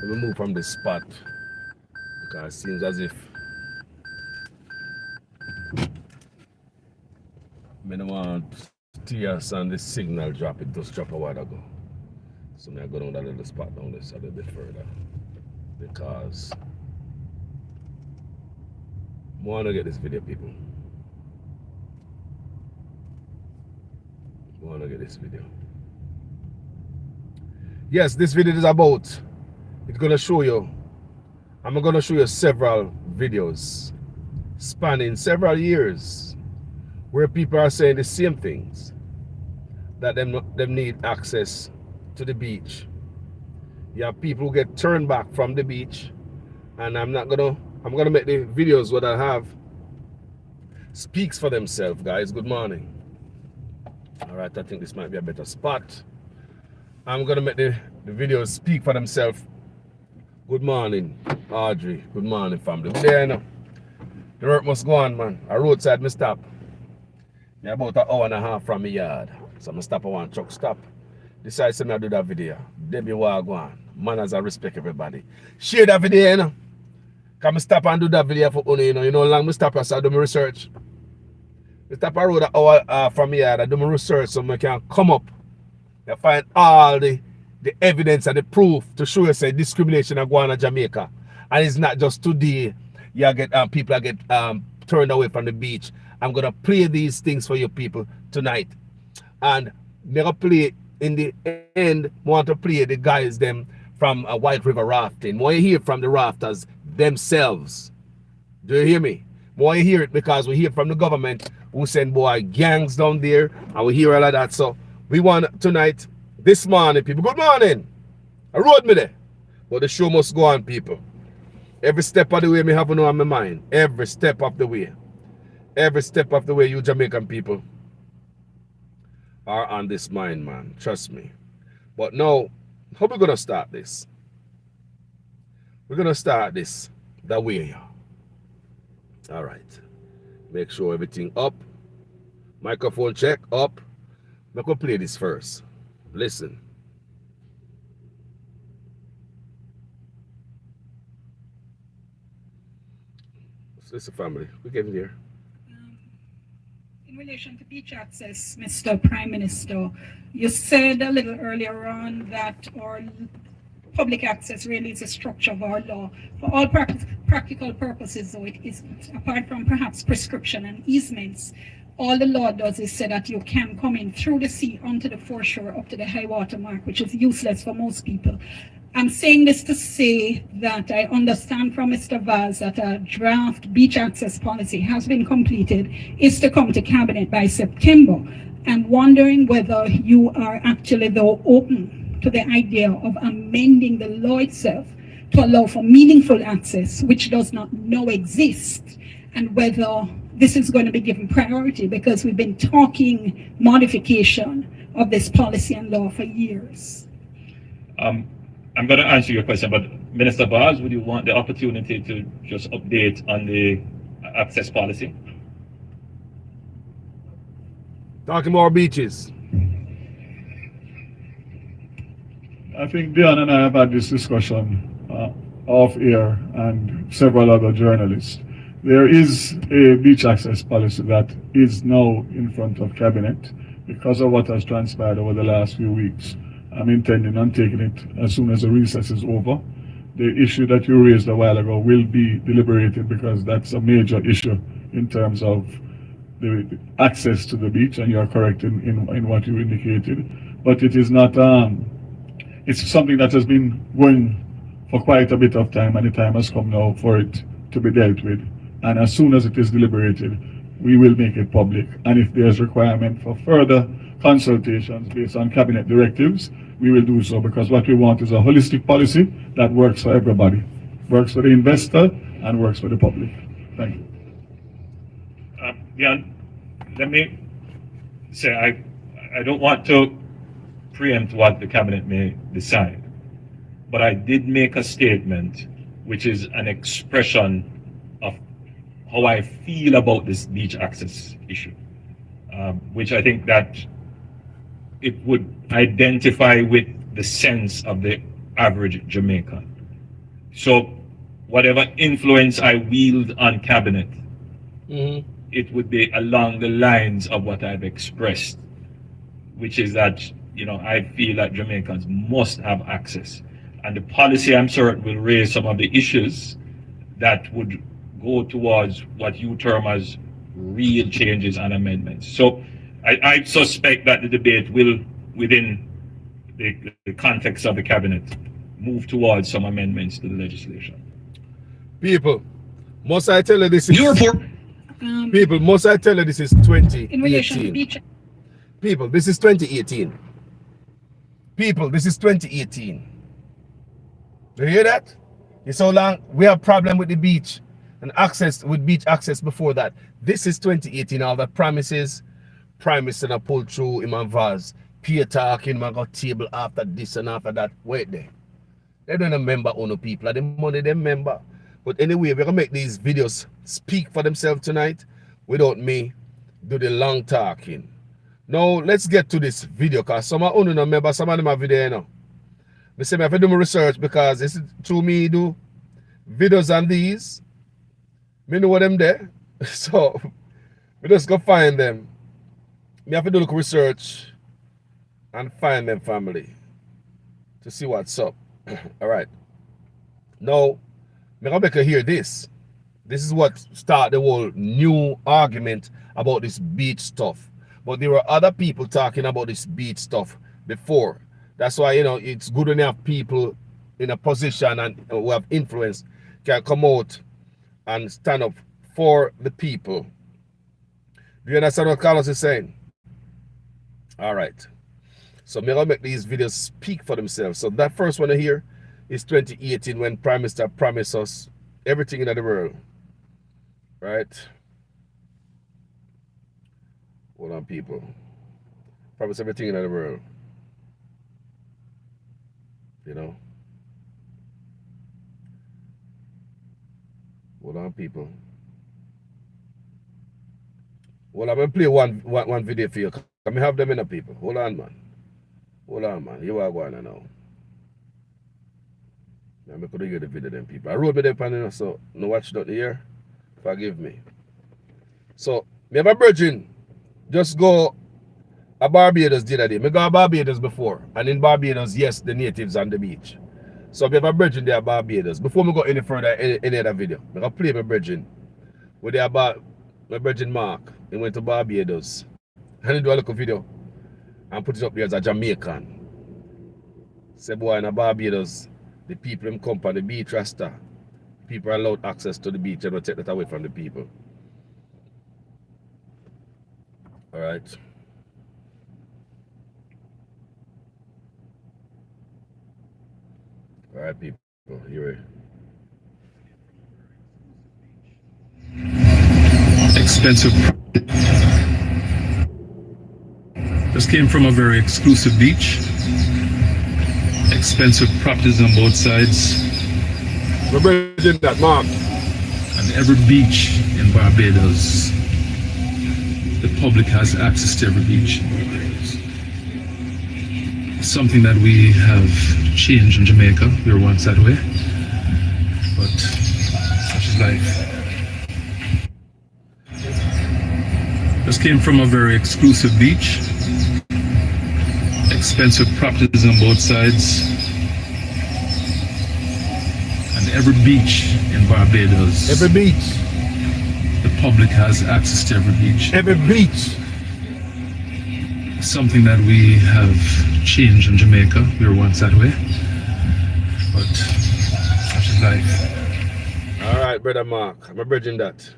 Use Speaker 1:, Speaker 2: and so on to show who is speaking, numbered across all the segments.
Speaker 1: Let me move from this spot because it seems as if I don't want tears and the signal drop. It just dropped a while ago. So I go down that little spot down this a little bit further because I want to get this video, people. I want to get this video. Yes, this video is about, it's going to show you, I'm going to show you several videos spanning several years where people are saying the same things, that them need access to the beach. You have people who get turned back from the beach, and I'm gonna make the videos what I have speaks for themselves, guys. Good morning. All right, I think this might be a better spot. I'm gonna make the videos speak for themselves. Good morning, Audrey. Good morning, family. There, you know. The work must go on, man. A roadside me stop. Me about an hour and a half from my yard. So I stop at one truck stop. Decide to do that video. Then me walk on. Manners and respect everybody. Share that video, you know. Can I stop and do that video for only, you know how long I stop so I do my research. I stop a road an hour from my yard. I do my research so I can come up and find all the evidence and the proof to show you say discrimination is going on in Jamaica. And it's not just today you get people get turned away from the beach. I'm gonna play these things for you people tonight. And I'm gonna play in the end, want to play the guys them from White River Rafting. Want you hear from the rafters themselves. Do you hear me? Want you hear it because we hear from the government who send boy gangs down there and we hear all of that. So we want tonight, this morning, people. Good morning. I rode me there. But the show must go on, people. Every step of the way me have to know on my mind. Every step of the way. Every step of the way, you Jamaican people are on this mind, man. Trust me. But now, how we gonna start this? We're gonna start this that way, y'all. All right. Make sure everything up. Microphone check up. I'm gonna play this first. Listen. Listen, family. We're getting there.
Speaker 2: In relation to beach access, Mr. Prime Minister, you said a little earlier on that our public access really is a structure of our law. For all practical purposes, though, it is, apart from perhaps prescription and easements, all the law does is say that you can come in through the sea onto the foreshore up to the high water mark, which is useless for most people. I'm saying this to say that I understand from Mr. Vaz that a draft beach access policy has been completed, is to come to cabinet by September. I'm wondering whether you are actually though open to the idea of amending the law itself to allow for meaningful access, which does not now exist, and whether this is going to be given priority, because we've been talking modification of this policy and law for years.
Speaker 3: I'm going to answer your question, but Minister Bars, would you want the opportunity to just update on the access policy?
Speaker 1: Talking more beaches.
Speaker 4: I think Dion and I have had this discussion off air and several other journalists. There is a beach access policy that is now in front of cabinet because of what has transpired over the last few weeks. I'm intending on taking it as soon as the recess is over. The issue that you raised a while ago will be deliberated because that's a major issue in terms of the access to the beach, and you are correct in what you indicated. But it is not, it's something that has been going for quite a bit of time, and the time has come now for it to be dealt with. And as soon as it is deliberated, we will make it public. And if there's requirement for further consultations based on cabinet directives, we will do so, because what we want is a holistic policy that works for everybody, works for the investor and works for the public. Thank you.
Speaker 3: Yeah, let me say I don't want to preempt what the cabinet may decide, but I did make a statement which is an expression of how I feel about this beach access issue, which I think that it would identify with the sense of the average Jamaican. So whatever influence I wield on cabinet,
Speaker 1: Mm-hmm.
Speaker 3: it would be along the lines of what I've expressed, which is that, I feel that Jamaicans must have access. And the policy, I'm certain, will raise some of the issues that would go towards what you term as real changes and amendments. So I suspect that the debate will, within the context of the cabinet, move towards some amendments to the legislation.
Speaker 1: People, must I tell you this is...
Speaker 5: New report.
Speaker 1: People, must I tell you this is
Speaker 2: In relation to
Speaker 1: 2018?
Speaker 2: beach,
Speaker 1: People, this is 2018. People, this is 2018. Do you hear that? It's so long. We have problem with the beach and access, with beach access before that. This is 2018. All the promises, Prime Minister na pull through him and vase. Peer talking, man got table after this and after that. Wait there. They don't remember on people. The money they remember. But anyway, we're gonna make these videos speak for themselves tonight without me do the long talking. Now let's get to this video, because some of you don't remember, some of them have video now. I say I have to do my research, because this is through me do videos on these. Me know what them there. So we just go find them. Me have to do look research and find them, family, to see what's up. All right. Now, I'm gonna make you hear this. This is what started the whole new argument about this beach stuff. But there were other people talking about this beach stuff before. That's why, it's good enough people in a position and who have influence can come out and stand up for the people. Do you understand what Carlos is saying? All right. So I'm gonna make these videos speak for themselves. So that first one here is 2018, when Prime Minister promised us everything in the world. Right? Hold on, people. Promise everything in the world. Hold on, people. Well, I'm gonna play one video for you. Can we have them in the people? Hold on, man. Hold on, man. You are going now. I'm going to get the video them people. I wrote me them panel, so no watch nothing here. Forgive me. So, me have a virgin. Just go a Barbados the other day. Me go a Barbados before. And in Barbados, yes, the natives on the beach. So me have a virgin there at Barbados. Before me go any further, any other video, I'm going to play my virgin. With my virgin Mark. He went to Barbados. And he do a little video and put it up there as a Jamaican. Say, boy, in Barbados, the people in come on the beach rasta. People are allowed access to the beach, and we take that away from the people. All right. All right, people. Here
Speaker 5: Expensive. Just came from a very exclusive beach. Expensive properties on both sides.
Speaker 1: we're bridging that, Mark.
Speaker 5: And every beach in Barbados, the public has access to every beach. Something that we have changed in Jamaica. We were once that way, but such is life. Just came from a very exclusive beach. Expensive properties on both sides. And every beach in Barbados,
Speaker 1: Every beach.
Speaker 5: the public has access to every beach.
Speaker 1: Every beach.
Speaker 5: Something that we have changed in Jamaica. We were once that way, but such is life.
Speaker 1: All right, brother Mark. I'm bridging that.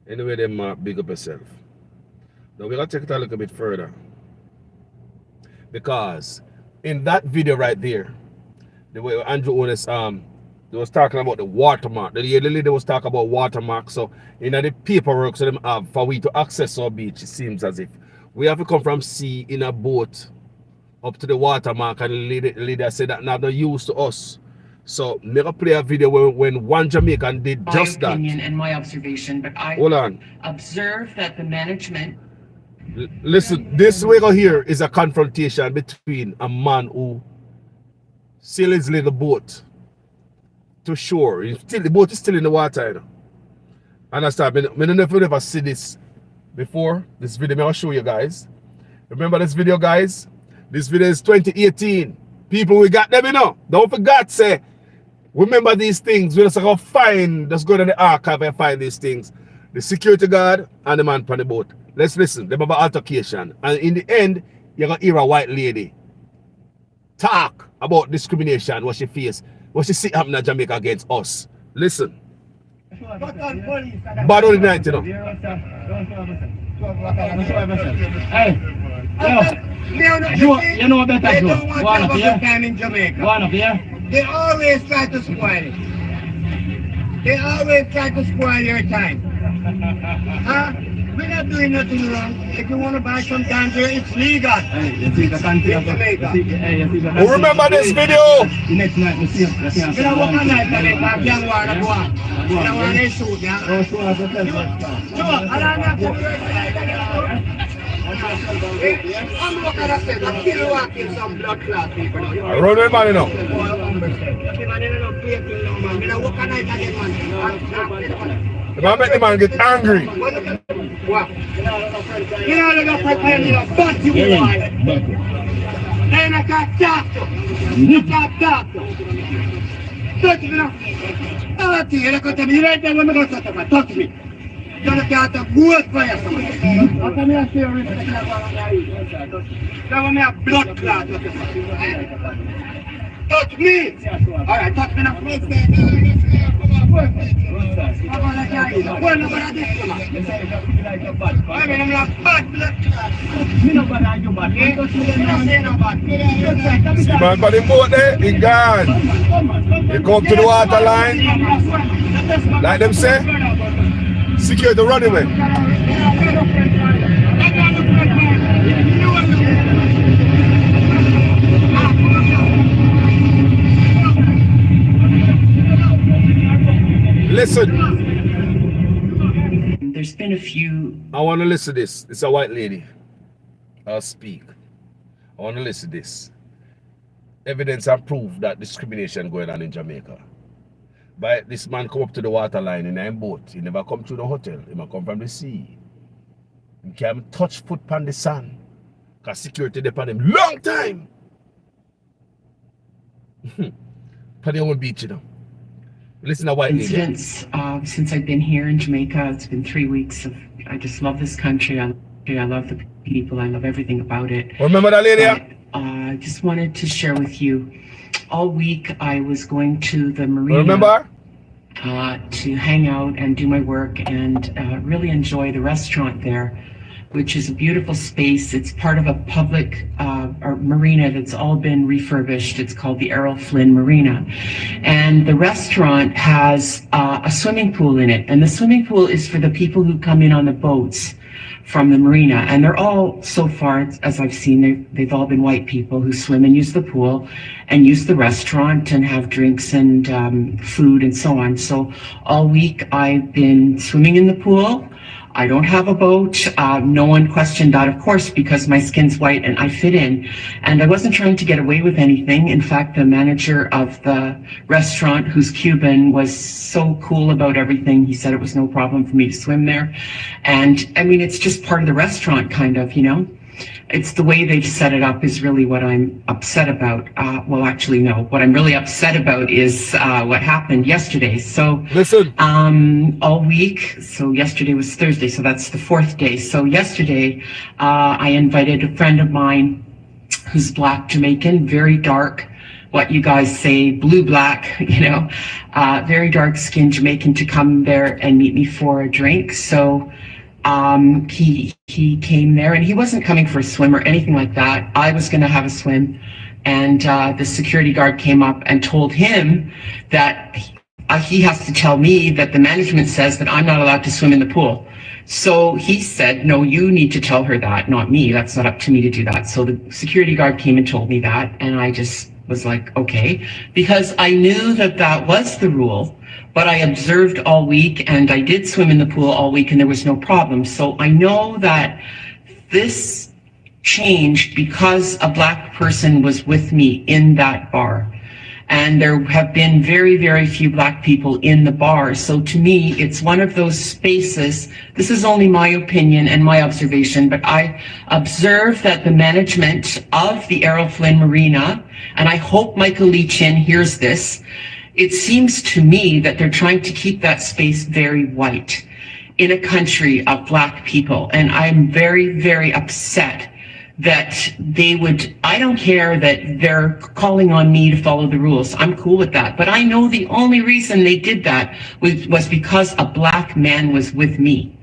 Speaker 1: Anyway, then Mark, big up yourself. Now we're gonna take it a little bit further. Because in that video right there, the way Andrew Onis they was talking about the watermark. The lady was talking about watermark. So in the paperwork so them have for we to access our beach, it seems as if we have to come from sea in a boat up to the watermark, and the lady said that not no use to us. So I'm gonna play a video when one Jamaican did just
Speaker 6: my opinion
Speaker 1: that.
Speaker 6: and my observation, but I
Speaker 1: Hold on.
Speaker 6: observe that the management.
Speaker 1: Listen, this we go here is a confrontation between a man who sails his little boat to shore. The boat is still in the water, you know. Understand? I never see this before. This video, I'll show you guys. Remember this video, guys? This video is 2018. People, we got them, you know. Don't forget, say, remember these things. We just go find, just go to the archive and find these things. The security guard and the man on the boat. Let's listen. They have an altercation. And in the end, you're going to hear a white lady talk about discrimination, what she face, what she see happening in Jamaica against us. Listen. Bad on the night, you know.
Speaker 7: Hey, you know what better do? Go on up here. Go on up here.
Speaker 8: They always try to spoil it. They always try to spoil your time. Huh? We're not doing nothing wrong. If you want to buy some ganja, it's legal.
Speaker 7: Hey, you see the country of Jamaica.
Speaker 1: Remember this video?
Speaker 7: The next night, you see.
Speaker 8: You know what kind of night that is? I'm young one, I'm one. You know what they shoot, yeah?
Speaker 7: Oh, sure, I can tell you.
Speaker 8: No, I don't have to do I'm looking at it. I'm still walking some blood clot people.
Speaker 1: I run the man, you know. If I make the man get angry.
Speaker 8: What? You know, look up at me, but you want. And I got doctor. You got doctor. Touch me now. Touch me. You look at me right there when I go to touch me. You're going to get a good fire. How come you say respect? Now I'm a blood clot. Touch me. All right, touch me now.
Speaker 1: See man by the boat there, he gone. He come to the water line. Like them say, secure the runway. Listen.
Speaker 6: There's been a few.
Speaker 1: I want to listen to this. It's a white lady. I'll speak. I want to listen to this. Evidence and proof that discrimination going on in Jamaica. But this man come up to the water line in a boat. He never come to the hotel. He might come from the sea. He can't touch foot on the sand. Because security depend him long time. For the whole beach, you know. Listen to white lady.
Speaker 6: Since I've been here in Jamaica, it's been 3 weeks of, I just love this country. I love the people. I love everything about it.
Speaker 1: Remember that lady?
Speaker 6: I just wanted to share with you, all week I was going to the marina.
Speaker 1: Remember?
Speaker 6: To hang out and do my work and really enjoy the restaurant there, which is a beautiful space. It's part of a public or marina that's all been refurbished. It's called the Errol Flynn Marina. And the restaurant has a swimming pool in it. And the swimming pool is for the people who come in on the boats from the marina. And they're all, so far, as I've seen, they've all been white people who swim and use the pool and use the restaurant and have drinks and food and so on. So all week I've been swimming in the pool. I don't have a boat. No one questioned that, of course, because my skin's white and I fit in. And I wasn't trying to get away with anything. In fact, the manager of the restaurant, who's Cuban, was so cool about everything. He said it was no problem for me to swim there. And I mean, it's just part of the restaurant, kind of, you know. It's the way they've set it up is really what I'm upset about. Well, actually, no. What I'm really upset about is what happened yesterday. So,
Speaker 1: listen.
Speaker 6: All week. So yesterday was Thursday. So that's the 4th day. So yesterday, I invited a friend of mine who's Black Jamaican, very dark. What you guys say, blue-black, you know, very dark-skinned Jamaican to come there and meet me for a drink. So he came there, and he wasn't coming for a swim or anything like that. I was going to have a swim, and the security guard came up and told him that he has to tell me that the management says that I'm not allowed to swim in the pool. So he said, no, you need to tell her that, not me. That's not up to me to do that. So the security guard came and told me that, and I just was like, okay, because I knew that that was the rule. But I observed all week, and I did swim in the pool all week, and there was no problem. So I know that this changed because a Black person was with me in that bar. And there have been very, very few Black people in the bar. So to me, it's one of those spaces. This is only my opinion and my observation, but I observe that the management of the Errol Flynn Marina, and I hope Michael Lee Chin hears this, it seems to me that they're trying to keep that space very white in a country of Black people. And I'm very, very upset that they would, I don't care that they're calling on me to follow the rules. I'm cool with that. But I know the only reason they did that was because a Black man was with me.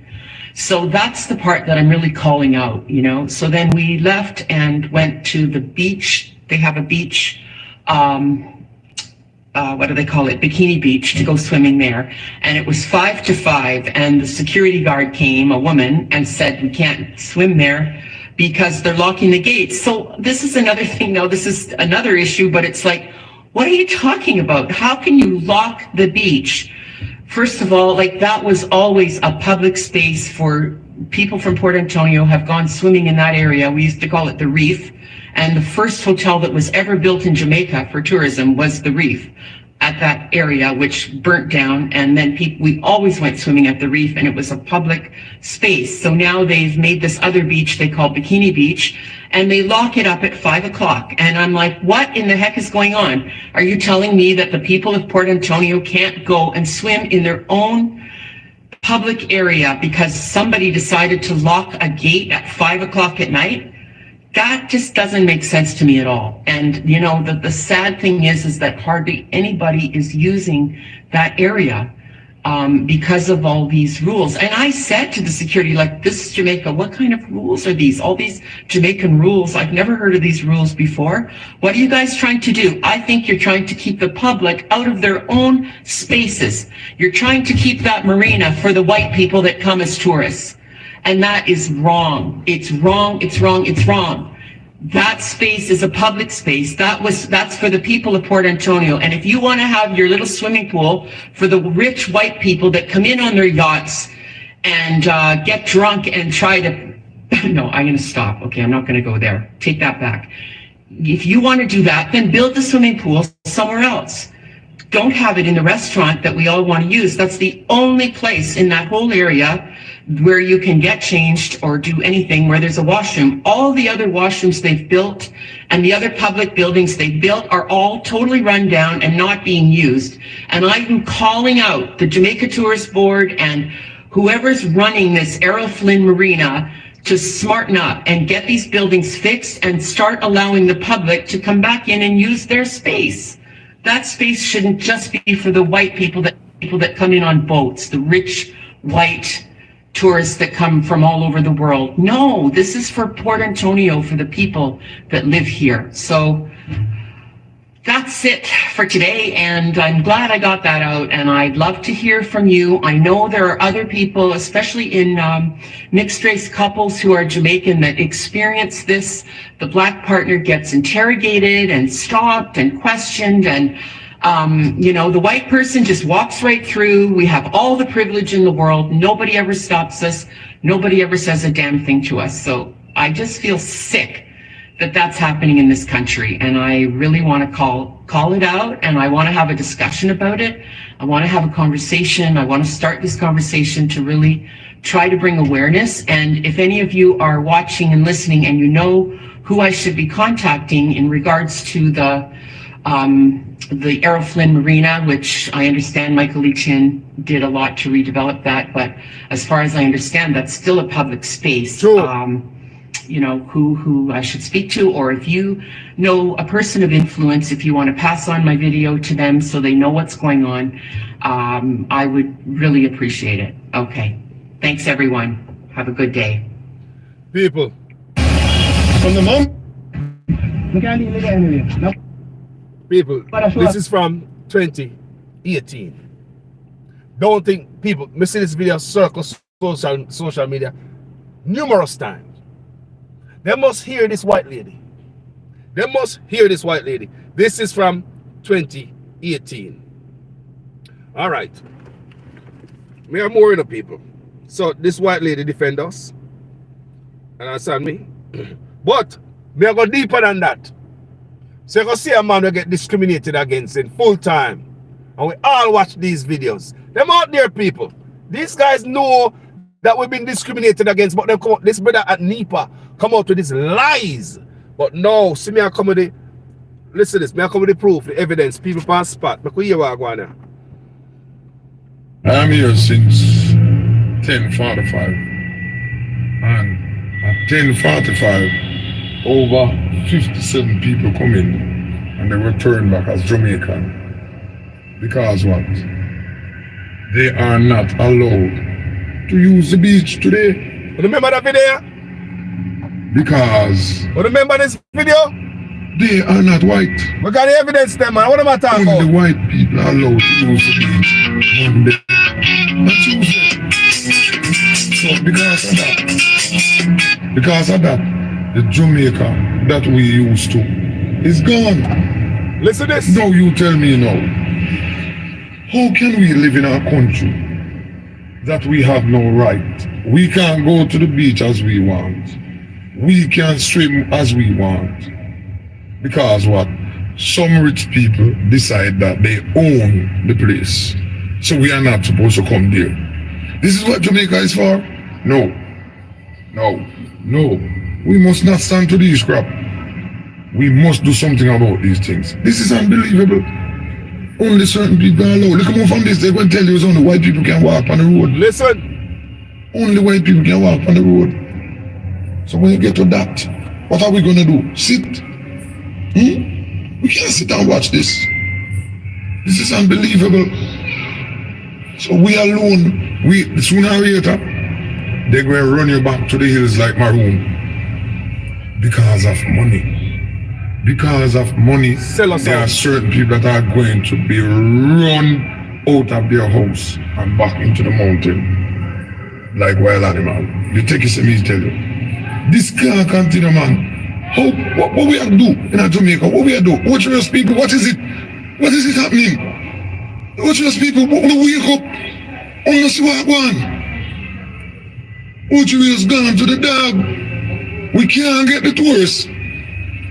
Speaker 6: So that's the part that I'm really calling out, you know. So then we left and went to the beach. They have a beach, what do they call it? Bikini Beach, to go swimming there. And it was 5 to 5, and the security guard came, a woman, and said, we can't swim there because they're locking the gates. So this is another thing now, this is another issue, but it's like, what are you talking about? How can you lock the beach? First of all, like, that was always a public space for people from Port Antonio have gone swimming in that area. We used to call it the Reef. And the first hotel that was ever built in Jamaica for tourism was the Reef at that area, which burnt down. And then we always went swimming at the Reef, and it was a public space. So now they've made this other beach they call Bikini Beach, and they lock it up at 5 o'clock. And I'm like, what in the heck is going on? Are you telling me that the people of Port Antonio can't go and swim in their own public area because somebody decided to lock a gate at 5 o'clock at night? That just doesn't make sense to me at all. And, you know, the sad thing is that hardly anybody is using that area because of all these rules. And I said to the security, like, this is Jamaica, what kind of rules are these? All these Jamaican rules, I've never heard of these rules before. What are you guys trying to do? I think you're trying to keep the public out of their own spaces. You're trying to keep that marina for the white people that come as tourists. And that is wrong. It's wrong, it's wrong, it's wrong. That space is a public space. That's for the people of Port Antonio. And if you want to have your little swimming pool for the rich white people that come in on their yachts and get drunk and try to, no, I'm going to stop. Okay, I'm not going to go there. Take that back. If you want to do that, then build the swimming pool somewhere else. Don't have it in the restaurant that we all want to use. That's the only place in that whole area where you can get changed or do anything where there's a washroom. All the other washrooms they've built and the other public buildings they've built are all totally run down and not being used. And I'm calling out the Jamaica Tourist Board and whoever's running this Errol Flynn Marina to smarten up and get these buildings fixed and start allowing the public to come back in and use their space. That space shouldn't just be for the white people that come in on boats, the rich white tourists that come from all over the world. No, this is for Port Antonio, for the people that live here. So that's it for today, and I'm glad I got that out, and I'd love to hear from you. I know there are other people, especially in mixed race couples who are Jamaican, that experience this. The Black partner gets interrogated and stopped and questioned, and you know, the white person just walks right through. We have all the privilege in the world. Nobody ever stops us. Nobody ever says a damn thing to us. So I just feel sick that that's happening in this country. And I really want to call it out, and I want to have a discussion about it. I want to have a conversation. I want to start this conversation to really try to bring awareness. And if any of you are watching and listening and you know who I should be contacting in regards to the Errol Flynn Marina, which I understand Michael Lee Chin did a lot to redevelop that, but as far as I understand, that's still a public space.
Speaker 1: Sure.
Speaker 6: You know, who I should speak to, or if you know a person of influence, if you want to pass on my video to them so they know what's going on, I would really appreciate it. Okay. Thanks, everyone. Have a good day.
Speaker 1: People.
Speaker 7: From the moment. We can't leave it anyway. No.
Speaker 1: People, this is from 2018. Don't think, people, me see this video circle social media numerous times. They must hear this white lady. They must hear this white lady. This is from 2018. All right. We are more in the people. So this white lady defend us. Understand me? But we are go deeper than that. So you can see a man will get discriminated against in full time. And we all watch these videos. Them out there, people. These guys know that we've been discriminated against, but they come out, this brother at NEPA come out with these lies. But no, see me I come with the, listen to this, me I come with the proof, the evidence, people on spot. But we hear what I go on there.
Speaker 9: I'm here since 10:45, and at 10:45, over 57 people come in, and they return back as Jamaican. Because what? They are not allowed to use the beach today.
Speaker 1: Remember that video?
Speaker 9: Because
Speaker 1: Remember this video?
Speaker 9: they are not white.
Speaker 1: We got the evidence there, man. What am I talking
Speaker 9: Only
Speaker 1: about?
Speaker 9: white people are allowed to use the beach Monday and Tuesday. So because of that, the Jamaica that we used to is gone.
Speaker 1: Listen to this.
Speaker 9: Now you tell me now, how can we live in our country that we have no right? We can't go to the beach as we want. We can't swim as we want. Because what? Some rich people decide that they own the place. So we are not supposed to come there. This is what Jamaica is for? No. No. No. We must not stand to this crap. We must do something about these things. This is unbelievable. Only certain people are allowed. They come on from this, they're going to tell you it's only white people can walk on the road.
Speaker 1: Listen.
Speaker 9: Only white people can walk on the road. So when you get to that, what are we going to do? Sit? We can't sit and watch this. This is unbelievable. So we alone, sooner or later, they're going to run you back to the hills like Maroon. Because of money. Because of money, there are certain people that are going to be run out of their house and back into the mountain like wild animal. You take it to me, tell you. This can't continue, man. What we have to do in Jamaica? What we have to do? Watch those people, what is it? What is it happening? Watch those people, we wake up, only see what going. Watch those gone to the dog. We can't get the tourists.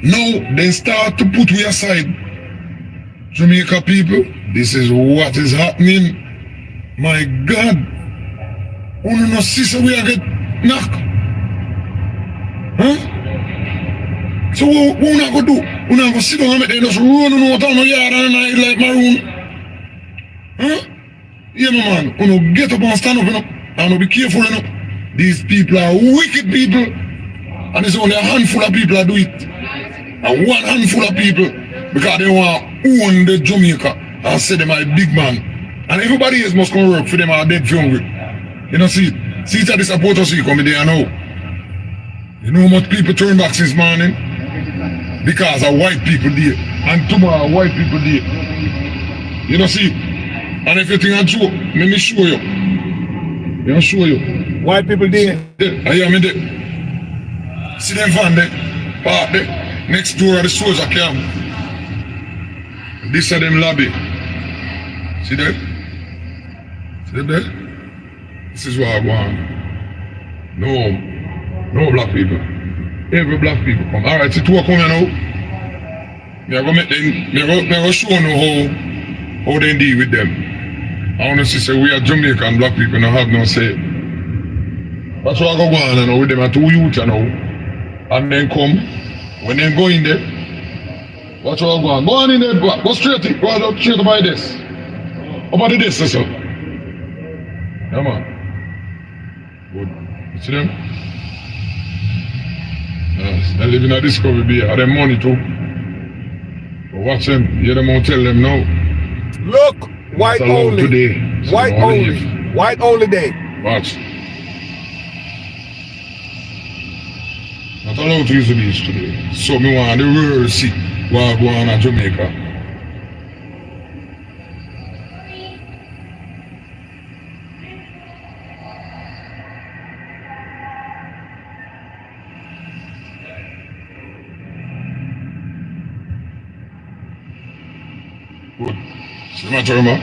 Speaker 9: Now, they start to put we aside. Jamaica people, this is what is happening. My God. Only no sister we are get knocked. Huh? So what we not gonna do? We not gonna sit down and make them just run out on the yard and night like Maroon. Huh? Yeah, my man. We no get up and stand up, you know, and be careful, you know. These people are wicked people. And it's only a handful of people that do it. And one handful of people, because they want to own the Jamaica and say them are a big man. And everybody else must come work for them are dead hungry. You know, see it at the supporters you come there now. You know how much people turn back since morning? Because of white people there. And tomorrow white people there. You know, see? And if you think I'm true, let me show you. Let me show you.
Speaker 1: White people there.
Speaker 9: I am in there. See them van there, park there, next door of the soldier camp. This is them lobby. See there? See them there? This is what I want. No black people. Every black people come. Alright, see two are coming now. Me I go make them, me I go show you how they deal with them. I want to say we are Jamaican black people don't have no say. That's what I go on now with them and two youth now. And then come, when they go in there, watch what I go on. Go on in there, go straight by this. About the this, sir. Yeah, man. Good. You see them? Yes, they live in a Discovery Bay. Have them money too. But watch them. Hear them out tell them now.
Speaker 1: Look, white only.
Speaker 9: Today, so
Speaker 1: white only. White only day.
Speaker 9: Watch. Not allowed to use the beach today. So me want the world see what go on in Jamaica. Good. See my turn back.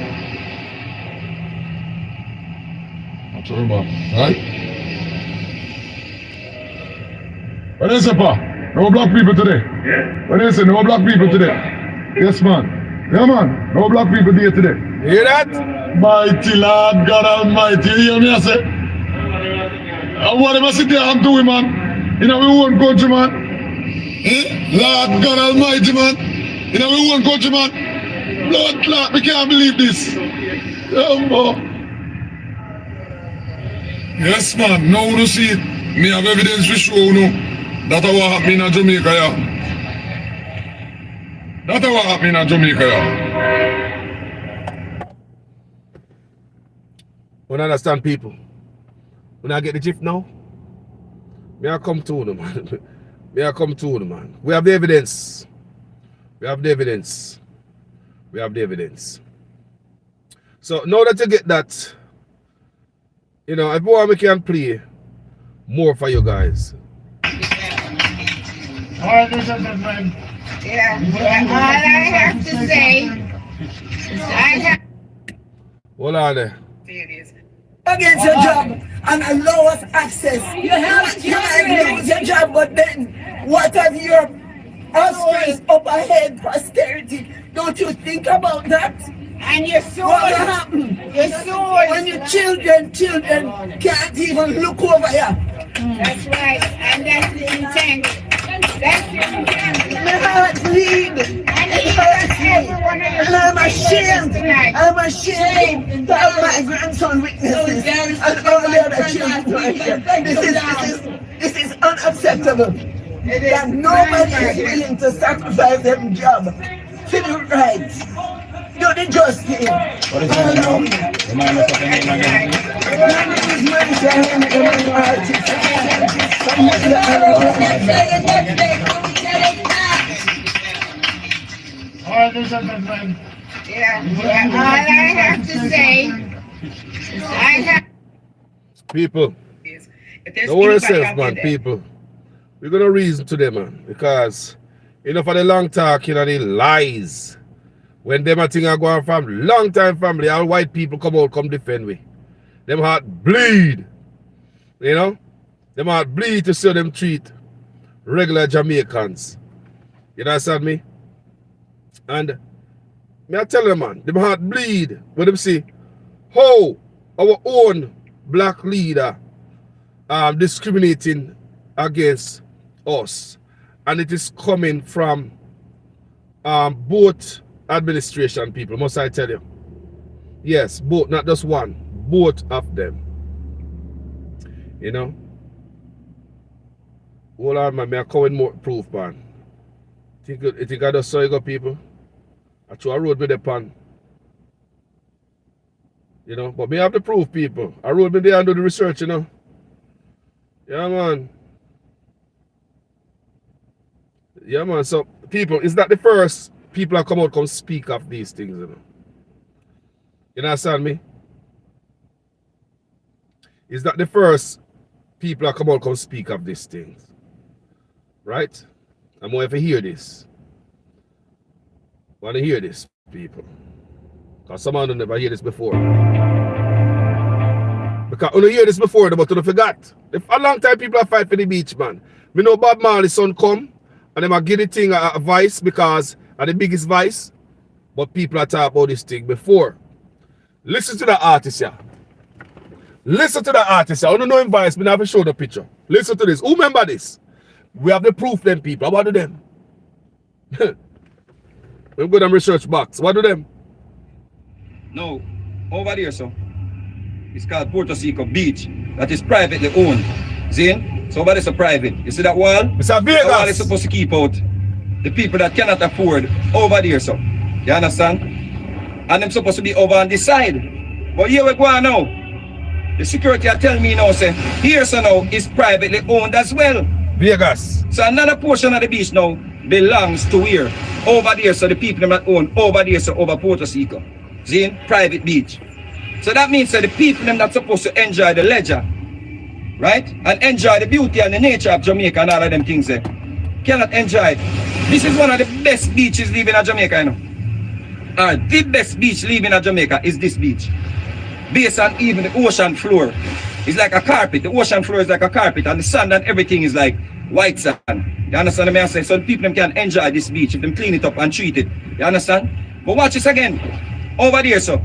Speaker 9: Right? What is it, pa? No black people today. What do you say? No black people today. Yes, man. Yeah, man. No black people here today.
Speaker 1: You hear that?
Speaker 9: Mighty Lord God Almighty. You hear me? I say. And what am I sit there and do, man? In our own country, man. Lord God Almighty, man. In our own country, man. Blood clot. We can't believe this. Yes, man. Now you see it. Me have evidence to show you. That's what happened in Jamaica, yeah. That's what happened in Jamaica, yeah.
Speaker 1: We don't understand people. When I get the gift now, may I come to them, man. May I come to them, man. We have the evidence. We have the evidence. We have the evidence. So now that you get that, you know, if we can play more for you guys.
Speaker 8: Yeah, all I have to say,
Speaker 1: Hold on there.
Speaker 10: Against your job and allow us access. You might lose your job, but then what of your offspring up ahead, posterity? Don't you think about that?
Speaker 8: and your soul,
Speaker 10: what will happen?
Speaker 8: Your soul.
Speaker 10: When your children can't even look over here.
Speaker 8: That's right, and that's the intent. That's the intent.
Speaker 10: My heart bleed. It hurts me. And I'm ashamed. I'm ashamed that all my grandson witnesses and all the other children. This is unacceptable. That nobody is willing to sacrifice their job to the rights. Do the justice.
Speaker 7: What is your name? Remind us of the name again.
Speaker 8: Yeah, all I have to say,
Speaker 1: people, don't worry yourself, man, people. We're gonna reason to them, man, because enough of the long talk, you know, the lies. When them a thing are going from long time family, all white people come out, come defend we. Them heart bleed. You know? Them heart bleed to see them treat regular Jamaicans. You understand me? And me I tell them, man, them heart bleed when them see how our own black leader discriminating against us. And it is coming from both administration people, must I tell you? Yes, both, not just one, both of them. You know? Hold on, man, I come with more proof, man. Think I just saw you go, people? I threw a road with the pan. You know, but me have the proof, people. I rode me there and do the research, you know. Yeah, man. Yeah, man. So, people, is that the first people that come speak of these things, you know? You understand me? Is that the first people that come speak of these things? Right? I'm going to hear this. I want to hear this, people. Because some of them never hear this before. Because when you hear this before, but you forgot. If a long time people are fighting for the beach, man. Me know Bob Marley's son come, and them a give the thing a vice because of the biggest vice. But people are talking about this thing before. Listen to the artist here. Listen to the artist here. I don't know him vice, but I have to show the picture. Listen to this. Who remember this? We have the proof then, people. What do them? We go to them research box. What do them?
Speaker 11: No, over there, so it's called Puerto Rico Beach. That is privately owned. See? So over there is a private. You see that wall?
Speaker 1: It's a Vegas.
Speaker 11: That wall is supposed to keep out the people that cannot afford over there, so. You understand? And them supposed to be over on this side. But here we go on now. The security are telling me now, say, here so now is privately owned as well.
Speaker 1: Vegas.
Speaker 11: So another portion of the beach now belongs to where? Over there, so the people that own over there, so over Puerto Rico. See? Private beach. So that means that the people them that's supposed to enjoy the leisure, right? And enjoy the beauty and the nature of Jamaica and all of them things there. Cannot enjoy it. This is one of the best beaches living in Jamaica, you know. The best beach living in Jamaica is this beach. Based on even the ocean floor. It's like a carpet. The ocean floor is like a carpet and the sand and everything is like white sand. You understand what I say? So the people them can enjoy this beach if them clean it up and treat it. You understand? But watch this again. Over there, so.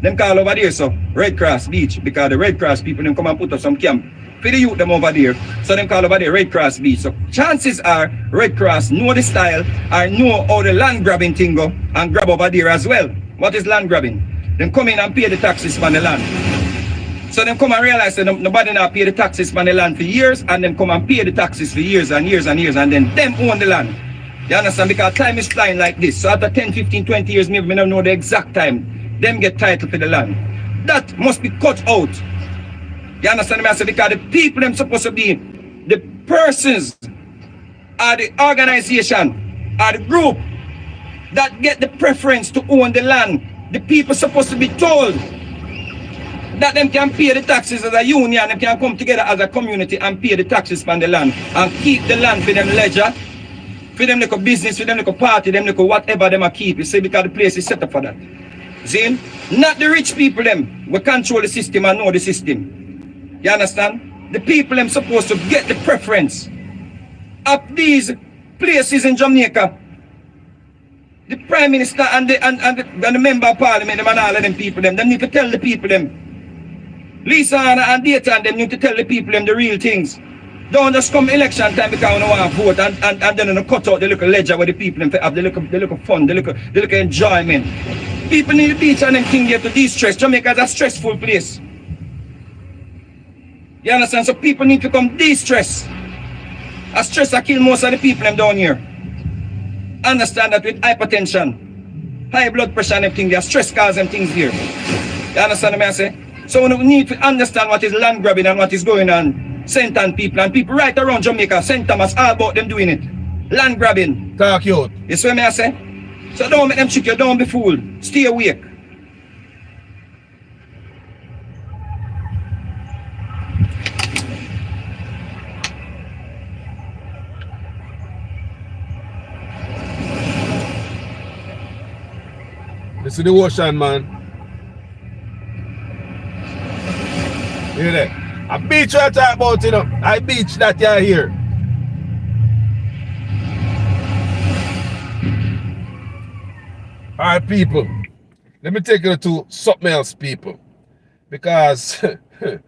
Speaker 11: Them call over there, so. Red Cross Beach. Because the Red Cross people, them come and put up some camp. For the youth them over there. So them call over there Red Cross Beach. So chances are Red Cross know the style or know how the land grabbing thing go and grab over there as well. What is land grabbing? Them come in and pay the taxes on the land. So them come and realize that nobody not pay the taxes on the land for years, and then come and pay the taxes for years and years and years, and then them own the land. You understand? Because time is flying like this. So after 10, 15, 20 years, maybe we don't know the exact time, them get title for the land. That must be cut out. You understand me? I say, because the people them supposed to be the persons or the organization or the group that get the preference to own the land. The people supposed to be told that them can pay the taxes as a union, them can come together as a community and pay the taxes from the land and keep the land for them ledger, for them like a business, for them like a party, them like a whatever them a keep. You see, because the place is set up for that. See? Not the rich people them will control the system and know the system. You understand? The people them supposed to get the preference of these places in Jamaica. The Prime Minister and the Member of Parliament them and all of them people them need to tell the people them. Lisa and Data and them need to tell the people them the real things. Don't just come election time because you want to vote and then you cut out the little ledger where the people them have the little fun, the little enjoyment. People need the beach and them things here to de-stress. Jamaica is a stressful place. You understand? So people need to come de-stress. A stress that kill most of the people them down here. Understand that with hypertension, high blood pressure and everything, there are stress cause and things here. You understand what I say? So we need to understand what is land grabbing and what is going on. St. Ann people and people right around Jamaica, St. Thomas, all about them doing it. Land grabbing.
Speaker 1: Talk you out.
Speaker 11: You see what I say? So don't make them trick you, don't be fooled. Stay awake.
Speaker 1: This is the ocean, man. Hear that? A beach I talk about, you know. I beach that you're here. Alright, people. Let me take you to something else, people. Because I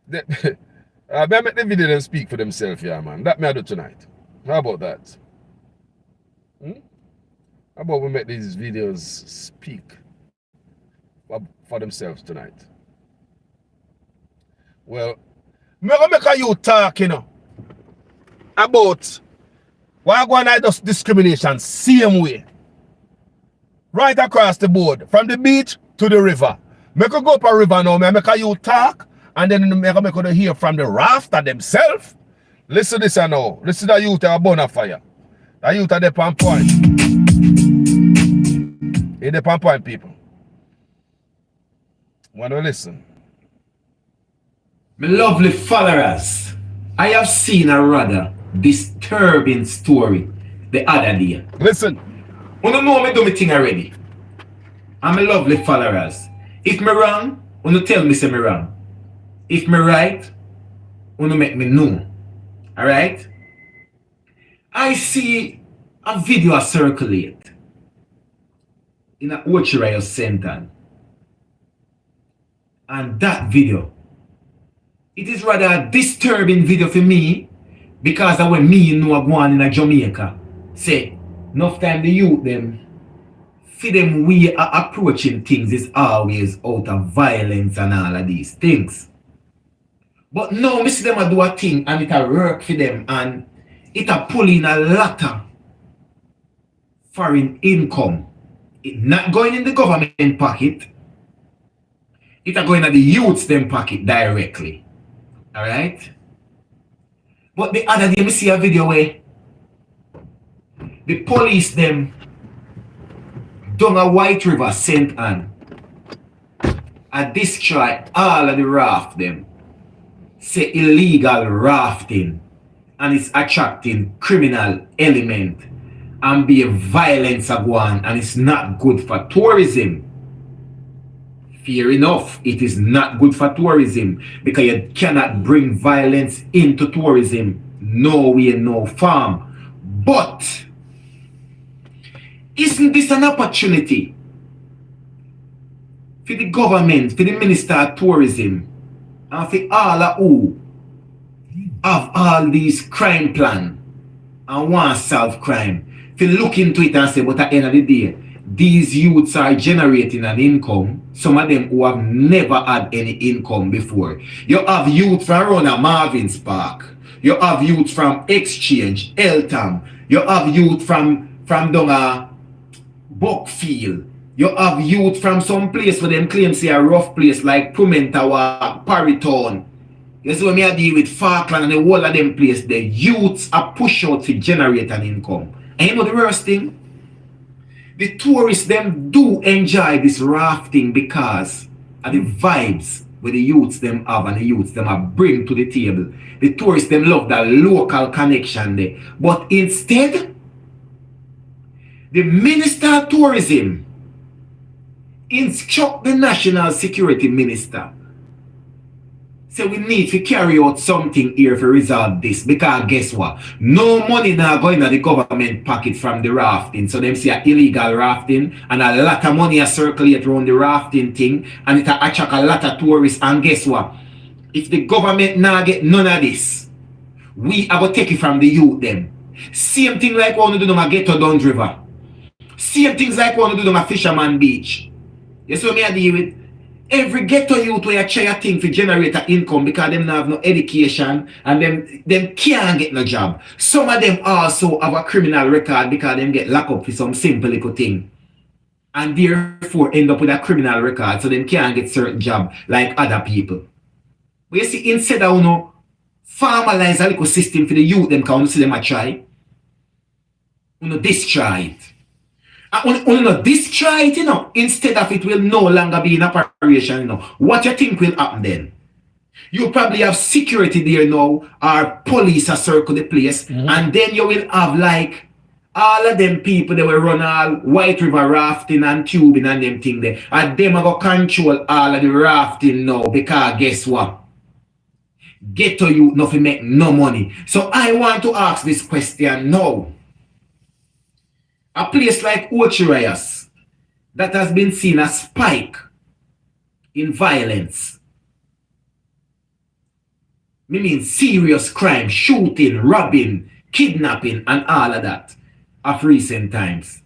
Speaker 1: make the video them speak for themselves, yeah, man. That me I do tonight. How about that? How about we make these videos speak for themselves tonight? Well, I'm going to make a you talk, you know, about why going to do discrimination same way. Right across the board, from the beach to the river. Make a go up a river now, make a you talk, and then make a hear from the rafter themselves. Listen to this now. Listen to the youth are burn a fire. The youth are the pan point. In the pan point, people. Want to listen?
Speaker 12: My lovely followers, I have seen a rather disturbing story the other day.
Speaker 1: Listen.
Speaker 12: You know me do me thing already. And my lovely followers, if me wrong, you tell me say me wrong. If me right, you make me know. Alright? I see a video circulate in a Ochirayo Center. And that video, it is rather a disturbing video for me because of when me know go on in Jamaica. Say, enough time the youth them, for them way of approaching things is always out of violence and all of these things. But now me see them a do a thing and it a work for them and it a pull in a lot of foreign income. It not going in the government pocket. It a going in the youths them pocket directly. Alright? But the other day me see a video where the police them down a White River St. Ann and destroy all of the raft them. Say illegal rafting and it's attracting criminal element and be a violence of one and it's not good for tourism. Fair enough, it is not good for tourism because you cannot bring violence into tourism. No way, no farm. But isn't this an opportunity for the government, for the Minister of Tourism, and for all who have all these crime plan and want to solve crime, to look into it and say, but at the end of the day, these youths are generating an income, some of them who have never had any income before. You have youth from around a Marvin's Park. You have youth from Exchange, Eltham. You have youth from down a Buckfield. You have youth from some place where them claim say a rough place like Prumentawa, Parrytown. You see what me I deal with Falkland and the whole of them place. The youths are push out to generate an income. And you know the worst thing? The tourists them do enjoy this rafting because of the vibes where the youths them have and the youths them are bring to the table. The tourists them love that local connection there. But instead, the Minister of Tourism instruct the National Security Minister. So we need to carry out something here to resolve this. Because guess what? No money now going to the government pocket from the rafting. So them say illegal rafting and a lot of money are circulate around the rafting thing and it attract a lot of tourists. And guess what? If the government now get none of this, we are going to take it from the youth them. Same thing like what we do on a Ghetto Duns River. Same things like what we do on a Fisherman Beach. You see what me I deal with? Every ghetto youth where you try a thing to generate an income because them have no education and them can't get no job. Some of them also have a criminal record because them get locked up for some simple little thing. And therefore end up with a criminal record so them can't get certain job like other people. But you see, instead of formalize a little system for the youth them can see them a try, destroy it. And destroy it, instead of it will no longer be in operation, What you think will happen then? You probably have security there now, or police a circle the place, and then you will have like all of them people that will run all White River rafting and tubing and them thing there. And them are going to control all of the rafting now, because guess what? Ghetto youth nothing make no money. So I want to ask this question now. A place like Ochirayas that has been seen a spike in violence. I mean serious crime, shooting, robbing, kidnapping and all of that of recent times.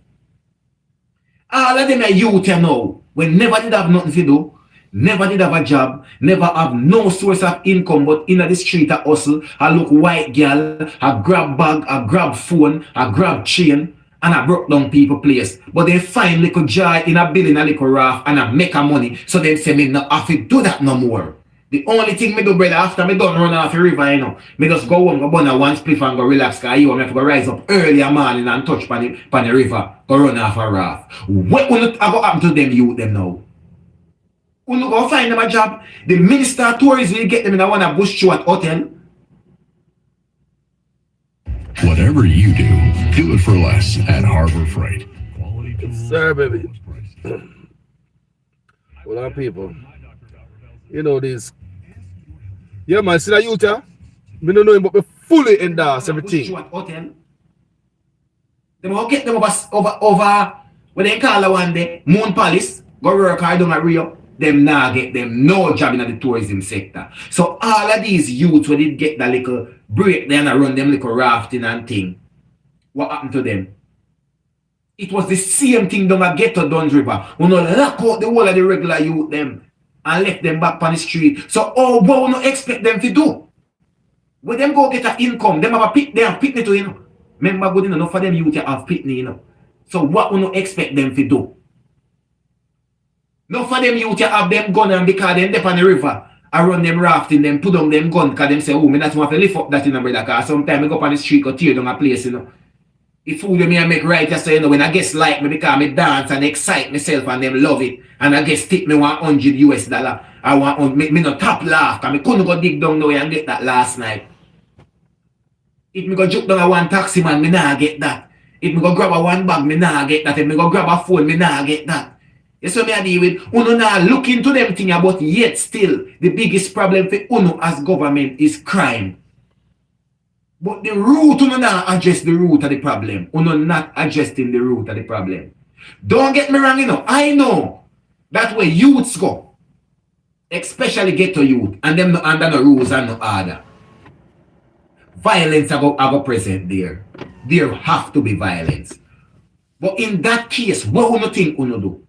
Speaker 12: All of them are youth now. We never did have nothing to do. Never did have a job, never have no source of income, but in the street a hustle, I look white girl, I grab bag, I grab phone, I grab chain, and I broke down people place. But they find little joy in a building a little raft and I make a money. So they say me not have to do that no more. The only thing me do, brother, after me done run off the river, me just go home, go burn a one spliff and go relax, because you have to go rise up early in the morning and touch pan the river, go run off a raft. What will go happen to them youth them now? Who go find them a job? The Minister of Tourism will get them in a one bush show at hotel.
Speaker 13: Whatever you do it for less at Harbor Freight.
Speaker 1: Sir, baby. Well, people, you know this. Yeah, man, see that youth, me don't know him, but we fully endorse everything.
Speaker 12: They will get them over what they call the one day, Moon Palace, go work hard on a Rio. Them now get them no job in the tourism sector. So all of these youths when they get that little break then and run them little rafting and thing, what happened to them? It was the same thing down at Ghetto Duns River. We no lock out the whole of the regular youth them and left them back on the street. So what we no expect them to do? When them go get an income, them have a pitney to Remember good enough for them youth have pitney, So what we no expect them to do? No for them youth have them gun and because them dip on the river I run them rafting, them put on them gun because them say, oh, me not want to lift up that brother, because sometimes I go up on the street or tear down a place, If food me I make right, so when I guess like me because I dance and excite myself and them love it, and I guess tip me $100, I want me no top laugh, because I couldn't go dig down now and get that last night. If me go jump down a one taxi man, me nah get that. If me go grab a one bag, me nah get that. If me go grab a phone, me nah get that. Yes, so me I deal with Uno now look into them thing about yet still the biggest problem for Uno as government is crime. But the root, you not address the root of the problem. You not addressing the root of the problem. Don't get me wrong, you know. I know that way youths go, especially ghetto youth, and them no under no rules and no order. Violence are go present there. There have to be violence. But in that case, what you think you do?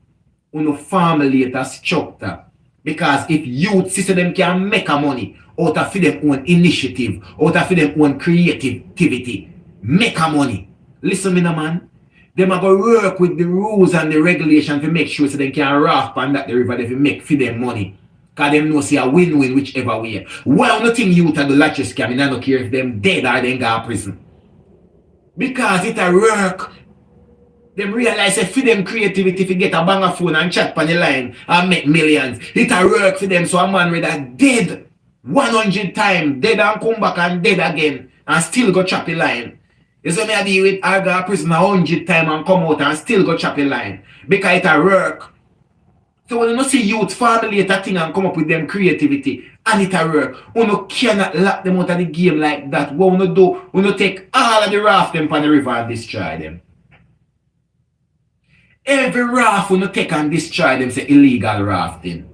Speaker 12: You formulate a structure. Because if youth see them can make a money out of their own initiative, out of their own creativity, make a money. Listen, me no man. Them are going to work with the rules and the regulations to make sure so they can raft on that the river they make for them money. Because them know see a win-win whichever way. Well, nothing youth at the latches scam, I don't care if them dead or they go to prison. Because it a work. Them realize if for them creativity to get a banger phone and chat on the line and make millions. It a work for them so a man with a dead 100 times, dead and come back and dead again and still go chop the line. You see me I deal with I go to prison 100 times and come out and still go chop the line. Because it a work. So when you don't see youth formulate a thing and come up with them creativity and it a work, you cannot lock them out of the game like that. What you do, you take all of the raft them on the river and destroy them. Every raft you take and destroy them say illegal rafting.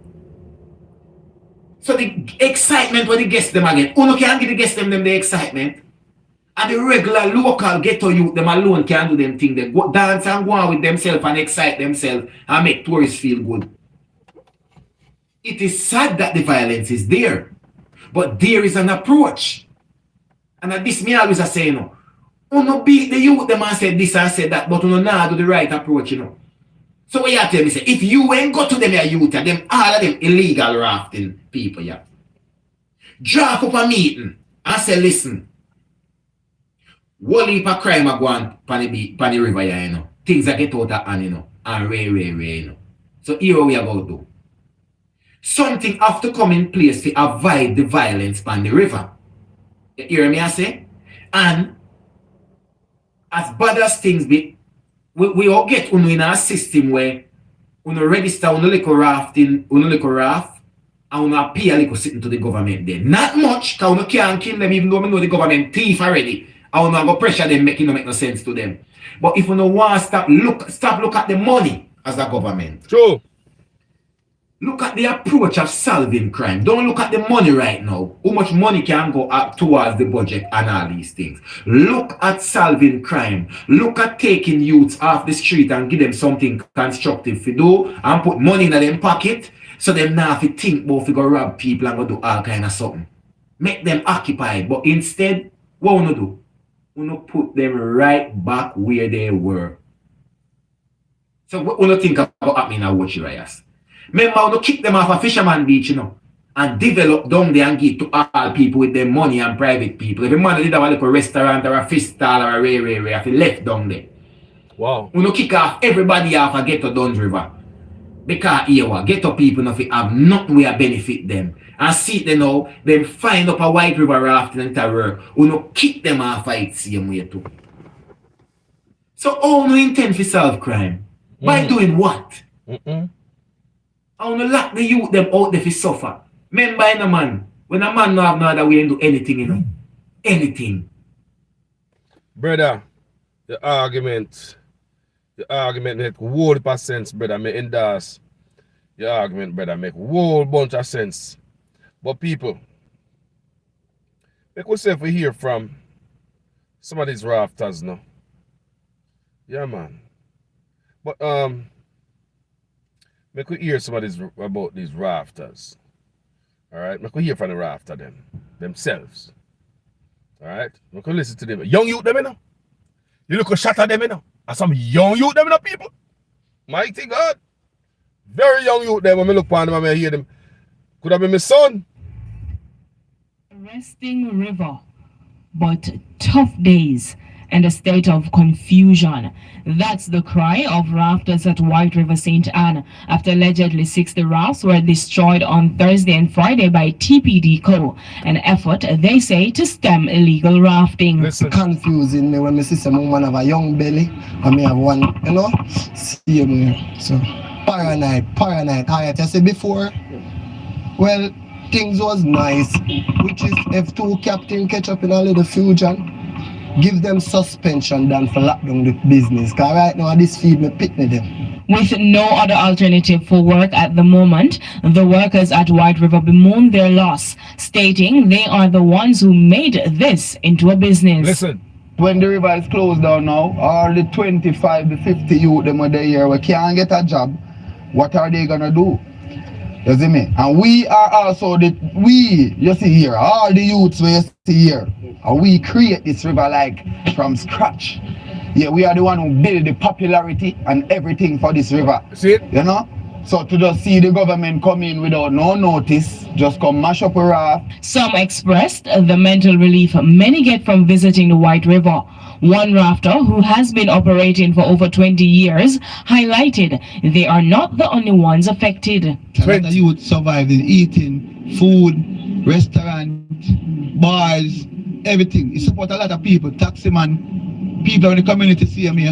Speaker 12: So the excitement when you guess them again, you can't give the guess them the excitement. And the regular local ghetto youth them alone can do them thing. They go dance and go on with themselves and excite themselves and make tourists feel good. It is sad that the violence is there. But there is an approach. And at this me always say, you know, you no beat the youth them and say this and say that, but you not do the right approach, you know. So what you tell me say, if you ain't go to them your youth, them all of them illegal rafting people, yeah. Draft up a meeting and say, listen, one heap of crime are going on the river, yeah, you know. Things that get out of hand, you know, and ray, you know. So here what we are going to do. Something have to come in place to avoid the violence on the river. You hear me I say? And as bad as things be, we all get in a system where we register on the little rafting, on the little raft, and we pay a little sitting to the government there. Not much, because we can't kill them even though we know the government thief already. And we go pressure them, making no make no sense to them. But if we don't want to stop look at the money as a government.
Speaker 1: True.
Speaker 12: Look at the approach of solving crime. Don't look at the money right now. How much money can go up towards the budget and all these things. Look at solving crime. Look at taking youths off the street and give them something constructive to do and put money in their pocket so them now have to think about to go rob people and go do all kind of something. Make them occupied. But instead, what we do? We put them right back where they were. So what we think about happening now, watch your eyes. Remember, we kick them off a fisherman beach, you know, and develop down there and give to all people with their money and private people. Every man did have a little restaurant or a fish stall or a ray, if he left down there.
Speaker 1: Wow.
Speaker 12: We kick off everybody off a ghetto down river. Because here, ghetto people nothing have nothing where benefit them. And see them now, them find up a white river rafting and terror. We kick them off it same way too. So how we intend to solve crime? By doing what? I want to lock the youth them out there to suffer. Remember, in a man, when a man no have no other way to do anything, you know. Anything.
Speaker 1: Brother, the argument make whole heap of sense, brother. Me endorse your argument, brother. Make whole bunch of sense. But people, make yourself hear from some of these rafters now. Yeah, man. But make we hear some of this about these rafters. Alright? Make we hear from the rafter themselves. Alright? Make we listen to them. Young youth them, you know. You look a shot at them, you know. And some young youth them, you know, people. Mighty God. Very young youth them. When I look upon them and I hear them. Could have been my son.
Speaker 6: Resting river, but tough days and a state of confusion. That's the cry of rafters at White River St. Anne after allegedly 60 rafts were destroyed on Thursday and Friday by TPD Co. An effort, they say, to stem illegal rafting.
Speaker 7: Listen. Confusing me when my sister woman have a young belly and me have one, you know, see me. So paranoid. I just said before, well, things was nice, which is if two captain catch up in a little fusion, give them suspension than for lock down the business. Cause right now this feed me pitney them.
Speaker 14: With no other alternative for work at the moment, the workers at White River bemoan their loss, stating they are the ones who made this into a business.
Speaker 1: Listen.
Speaker 15: When the river is closed down now, all the 25 to 50 youth them are there we can't get a job. What are they gonna do? You see me? And we are also you see here, all the youths we see here, and we create this river like from scratch. Yeah, we are the one who build the popularity and everything for this river.
Speaker 1: See it?
Speaker 15: You know? So to just see the government come in without no notice, just come mash up a raft.
Speaker 14: Some expressed the mental relief many get from visiting the White River. One rafter who has been operating for over 20 years highlighted they are not the only ones affected.
Speaker 15: A lot of youth survived in eating, food, restaurant, bars, everything. It support a lot of people, taxi man. People in the community see me,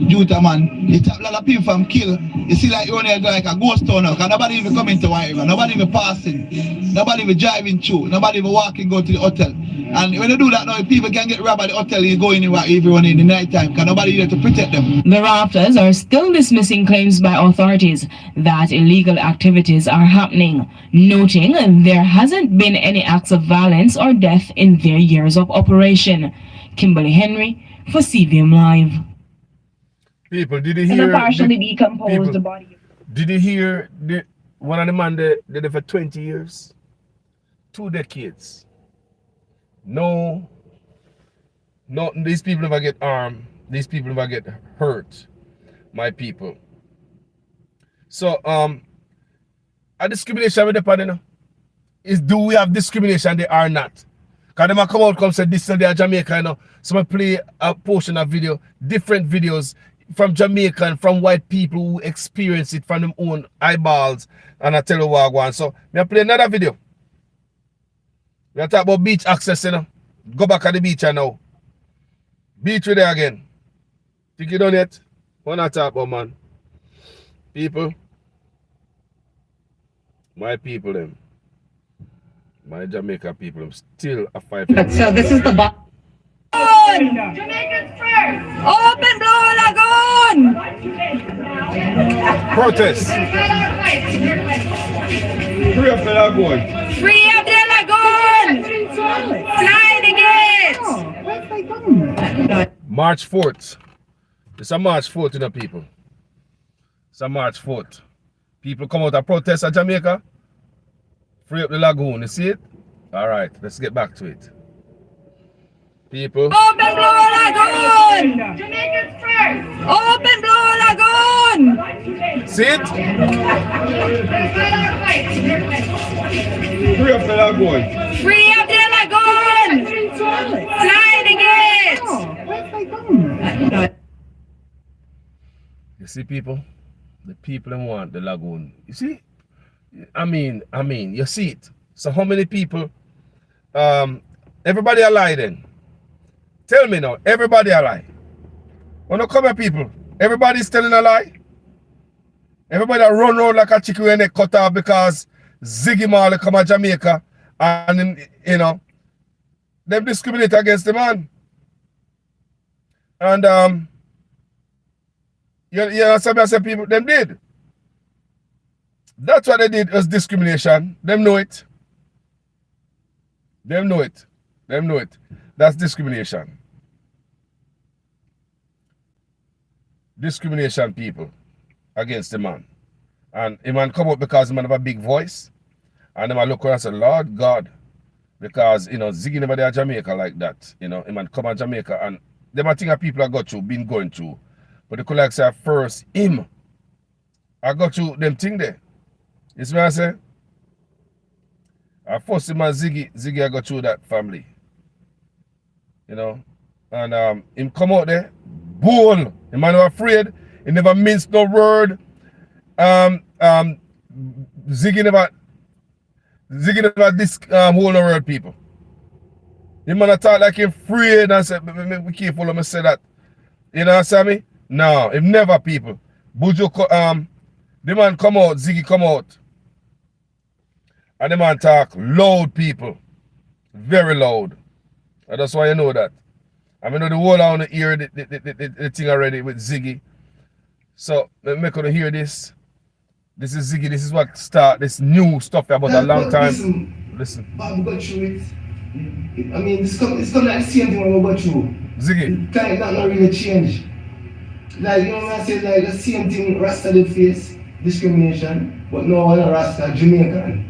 Speaker 15: youth man. It's a lot of people from kill. You see like you only go like a ghost town now, because nobody even coming to White River, nobody even passing, nobody even driving through, nobody even walking go to the hotel. And when you do that now, people can get robbed at the hotel, you go anywhere, everyone in the night time, because nobody there to protect them.
Speaker 14: The rafters are still dismissing claims by authorities that illegal activities are happening, noting there hasn't been any acts of violence or death in their years of operation. Kimberly Henry for CVM Live.
Speaker 1: People, did you hear?
Speaker 2: partially decomposed body.
Speaker 1: Did you hear one of the man they did it for 20 years? 2 decades. No, these people never get harmed. These people never get hurt. My people. So, a discrimination with the party, you know? Is do we have discrimination? They are not. Because they come out, say this and they are Jamaica, you know. So I play a portion of video, different videos from Jamaica and from white people who experience it from their own eyeballs, and I tell you what I want. So I play another video. We talk about beach access, you know. Go back at the beach now. Beach with there again. Think you done yet? What not talk about, man? People. My people, them. My Jamaica people, I'm still a fight.
Speaker 2: So this is the Jamaicans first! Open Blue Lagoon!
Speaker 1: Protest!
Speaker 9: Free up the lagoon!
Speaker 2: Free up the lagoon! Fly the gates!
Speaker 1: March 4th. It's a March 4th, you know, people. It's a March 4th. People come out and protest at Jamaica. Free up the lagoon, you see it? All right, let's get back to it. People.
Speaker 2: Open Blue Lagoon! Jamaicans first! Open Blue Lagoon!
Speaker 1: See it?
Speaker 9: Free up the lagoon!
Speaker 2: Free up the lagoon! Fly the gates!
Speaker 1: You see, people? The people don't want the lagoon. You see? I mean, you see it. So how many people, everybody a lie then? Tell me now, everybody a lie. When you come here, people, everybody's telling a lie. Everybody run around like a chicken when they cut off because Ziggy Marley come to Jamaica and, you know, them discriminate against the man. And, you know, some people, them did. That's what they did, was discrimination. Them know it. Them know it. Them know it. That's discrimination. Discrimination, people, against the man. And the man come up because the man have a big voice. And the man look around and say, Lord God, because, you know, Ziggy never there Jamaica like that. You know, the man come to Jamaica and them I think people have got through, been going through. But they could like say, first him, I got through them thing there. You see what I say? I first him and Ziggy I got through that family. You know? And him come out there, bold. The man was afraid. He never minced no word. Ziggy never hold no word, people. The man talk like him afraid and said, be careful when I say that. You know what I mean? No, him never, people. Bujo, the man come out, Ziggy come out. And the man talk loud, people. Very loud. And that's why you know that. I mean, the whole I want to hear the thing already with Ziggy. So, let me gonna hear this. This is Ziggy. This is what start this new stuff about a long time. Listen.
Speaker 7: But we got through it. I mean, it's come like the same thing when we got through.
Speaker 1: Ziggy.
Speaker 7: Time not really change. Like, you know what I say, like the same thing Rasta did face, discrimination, but no one Rasta Jamaican.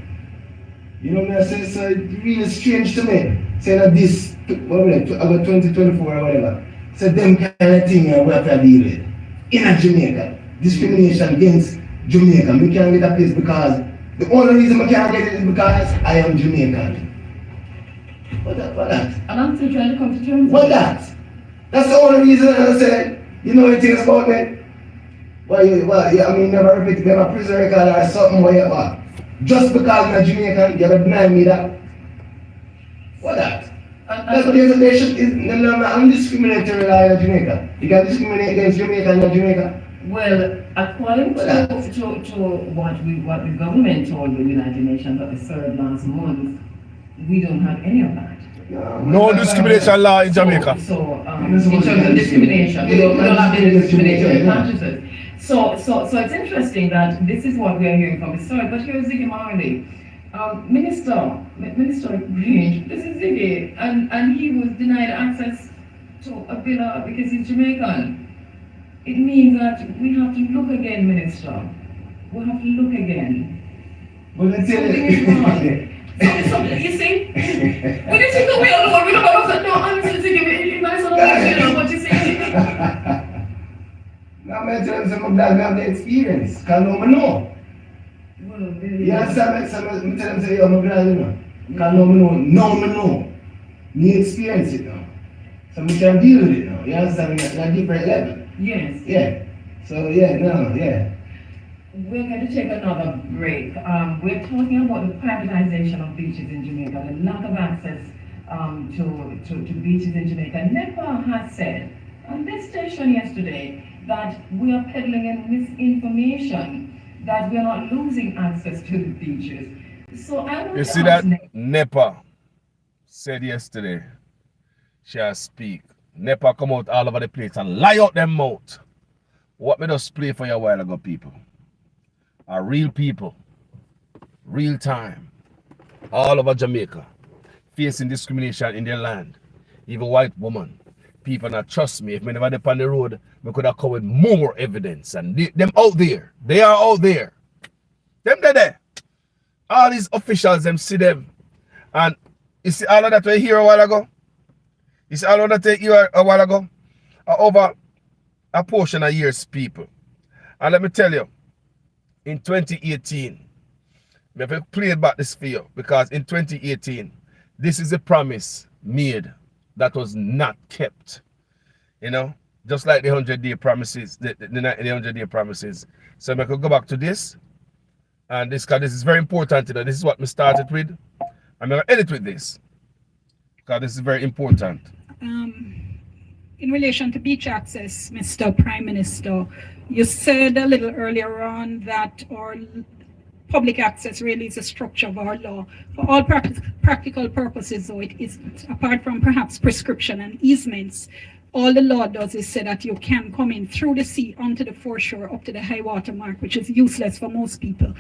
Speaker 7: You know what I say? So it's really strange to me. Say that this, about 2024 or whatever. So them kind of thing we have to deal with. In a Jamaica. Discrimination against Jamaica. We can't get a place because the only reason I can't get it is because I am Jamaican. What that?
Speaker 6: And I'm still trying to come to terms.
Speaker 7: What that? That's the only reason I said, you know anything about me? I mean, never repeat them a prison record or something where you what? Just because I'm a Jamaican, you're denying me that? What that? I'm discriminatory in Jamaica. You can discriminate against Jamaica in Jamaica.
Speaker 6: Well, according to what the government told the United Nations at the third last month, we don't have any of that.
Speaker 1: No discrimination law in Jamaica.
Speaker 6: So in terms of discrimination, we don't have any discriminatory practices. So it's interesting that this is what we are hearing from the start. But here's Ziggy Marley. Minister Green, this is Ziggy, and he was denied access to a villa because he's Jamaican. It means that we have to look again, Minister. We have to look again.
Speaker 7: Well, let's
Speaker 6: something is wrong. Something, you see? When you take away alone, we don't have to know honestly to give it nice and all, what you say.
Speaker 7: Now I'm telling them I'm glad I have the experience, because no one know. You understand? So I'm telling them, I'm glad you know. Because no one know. Me experience it now. So we can deal with it now. You understand? At a different level.
Speaker 6: Yes.
Speaker 7: Yeah. So yeah.
Speaker 6: We're going to take another break. We're talking about the privatization of beaches in Jamaica, the lack of access to beaches in Jamaica. NEPA has said on this station yesterday that we are peddling in misinformation, that we are not losing access to the beaches. So I want
Speaker 1: you
Speaker 6: to
Speaker 1: see that NEPA said yesterday, shall speak. NEPA come out all over the place and lie out them mouth. What me just play for you a while ago, people. Are real people, real time, all over Jamaica, facing discrimination in their land. Even white woman, people not trust me. If me never dip on the road, we could have come with more evidence. And them out there, they are out there. Them there. All these officials, them see them. And you see all of that we hear a while ago? You see all of that we hear a while ago? Over a portion of years, people. And let me tell you, in 2018, we have played back this for you because in 2018, this is a promise made that was not kept. You know, just like the 100-day promises, the 100-day promises. So I could go back to this, and this because this is very important. You know, this is what we started with. I'm going to edit with this because this is very important.
Speaker 2: In relation to beach access, Mr. Prime Minister, you said a little earlier on that our public access really is a structure of our law. For all practical purposes, though, it is, apart from perhaps prescription and easements, all the law does is say that you can come in through the sea onto the foreshore up to the high water mark, which is useless for most people.